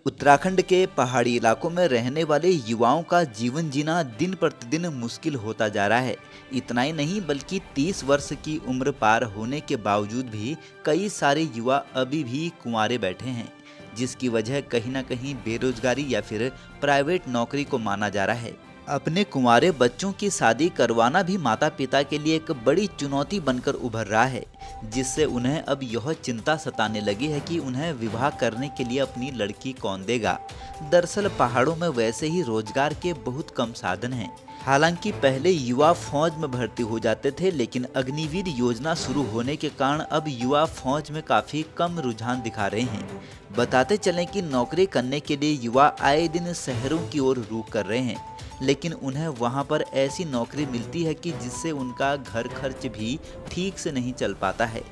उत्तराखंड के पहाड़ी इलाकों में रहने वाले युवाओं का जीवन जीना दिन प्रतिदिन मुश्किल होता जा रहा है। इतना ही नहीं बल्कि 30 वर्ष की उम्र पार होने के बावजूद भी कई सारे युवा अभी भी कुंवारे बैठे हैं, जिसकी वजह कहीं ना कहीं बेरोजगारी या फिर प्राइवेट नौकरी को माना जा रहा है। अपने कुंवारे बच्चों की शादी करवाना भी माता पिता के लिए एक बड़ी चुनौती बनकर उभर रहा है, जिससे उन्हें अब यह चिंता सताने लगी है कि उन्हें विवाह करने के लिए अपनी लड़की कौन देगा। दरअसल पहाड़ों में वैसे ही रोजगार के बहुत कम साधन हैं। हालांकि पहले युवा फौज में भर्ती हो जाते थे, लेकिन अग्निवीर योजना शुरू होने के कारण अब युवा फौज में काफी कम रुझान दिखा रहे हैं। बताते चलें कि नौकरी करने के लिए युवा आए दिन शहरों की ओर रुख कर रहे हैं, लेकिन उन्हें वहां पर ऐसी नौकरी मिलती है कि जिससे उनका घर खर्च भी ठीक से नहीं चल पाता है,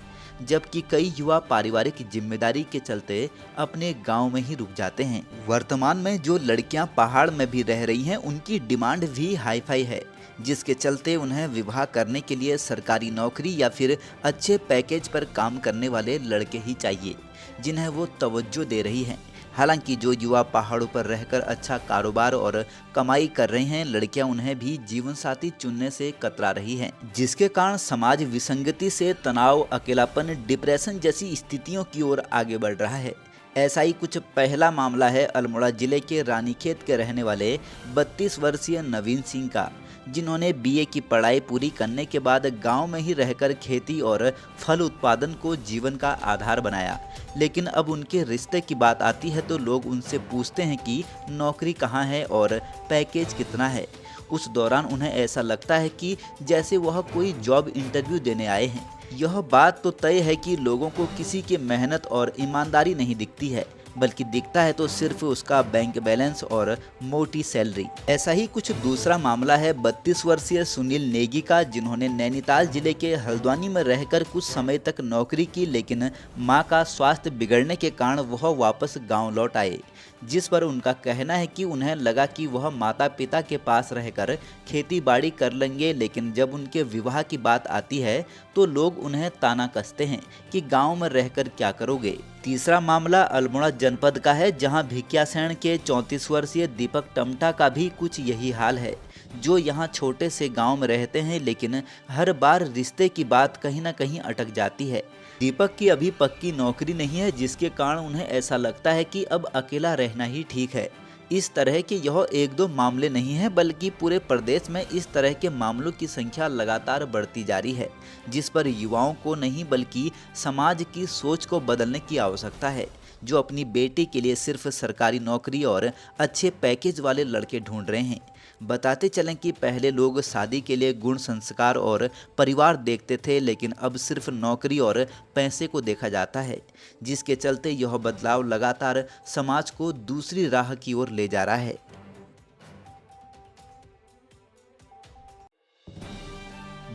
जबकि कई युवा पारिवारिक जिम्मेदारी के चलते अपने गांव में ही रुक जाते हैं। वर्तमान में जो लड़कियां पहाड़ में भी रह रही हैं, उनकी डिमांड भी हाई फाई है, जिसके चलते उन्हें विवाह करने के लिए सरकारी नौकरी या फिर अच्छे पैकेज पर काम करने वाले लड़के ही चाहिए, जिन्हें वो तवज्जो दे रही हैं। हालांकि जो युवा पहाड़ों पर रहकर अच्छा कारोबार और कमाई कर रहे हैं, लड़कियां उन्हें भी जीवन साथी चुनने से कतरा रही हैं, जिसके कारण समाज विसंगति से तनाव, अकेलापन, डिप्रेशन जैसी स्थितियों की ओर आगे बढ़ रहा है। ऐसा ही कुछ पहला मामला है अल्मोड़ा जिले के रानीखेत के रहने वाले 32 वर्षीय नवीन सिंह का, जिन्होंने बीए की पढ़ाई पूरी करने के बाद गांव में ही रहकर खेती और फल उत्पादन को जीवन का आधार बनाया। लेकिन अब उनके रिश्ते की बात आती है तो लोग उनसे पूछते हैं कि नौकरी कहाँ है और पैकेज कितना है। उस दौरान उन्हें ऐसा लगता है कि जैसे वह कोई जॉब इंटरव्यू देने आए हैं। यह बात तो तय है कि लोगों को किसी की मेहनत और ईमानदारी नहीं दिखती है, बल्कि दिखता है तो सिर्फ उसका बैंक बैलेंस और मोटी सैलरी। ऐसा ही कुछ दूसरा मामला है 32 वर्षीय सुनील नेगी का, जिन्होंने नैनीताल जिले के हल्द्वानी में रहकर कुछ समय तक नौकरी की, लेकिन मां का स्वास्थ्य बिगड़ने के कारण वह वापस गांव लौट आए, जिस पर उनका कहना है कि उन्हें लगा कि वह माता पिता के पास रहकर खेती बाड़ी कर लेंगे, लेकिन जब उनके विवाह की बात आती है तो लोग उन्हें ताना कसते हैं कि गांव में रहकर क्या करोगे। तीसरा मामला अल्मोड़ा जनपद का है, जहां भिकियासैंण के 34 वर्षीय दीपक टमटा का भी कुछ यही हाल है, जो यहां छोटे से गांव में रहते हैं, लेकिन हर बार रिश्ते की बात कहीं ना कहीं अटक जाती है। दीपक की अभी पक्की नौकरी नहीं है, जिसके कारण उन्हें ऐसा लगता है कि अब अकेला रहना ही ठीक है। इस तरह के यह एक दो मामले नहीं है, बल्कि पूरे प्रदेश में इस तरह के मामलों की संख्या लगातार बढ़ती जा रही है, जिस पर युवाओं को नहीं बल्कि समाज की सोच को बदलने की आवश्यकता है, जो अपनी बेटी के लिए सिर्फ सरकारी नौकरी और अच्छे पैकेज वाले लड़के ढूंढ रहे हैं। बताते चलें कि पहले लोग शादी के लिए गुण, संस्कार और परिवार देखते थे, लेकिन अब सिर्फ नौकरी और पैसे को देखा जाता है, जिसके चलते यह बदलाव लगातार समाज को दूसरी राह की ओर ले जा रहा है।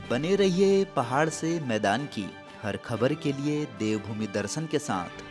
बने रहिए पहाड़ से मैदान की हर खबर के लिए देवभूमि दर्शन के साथ।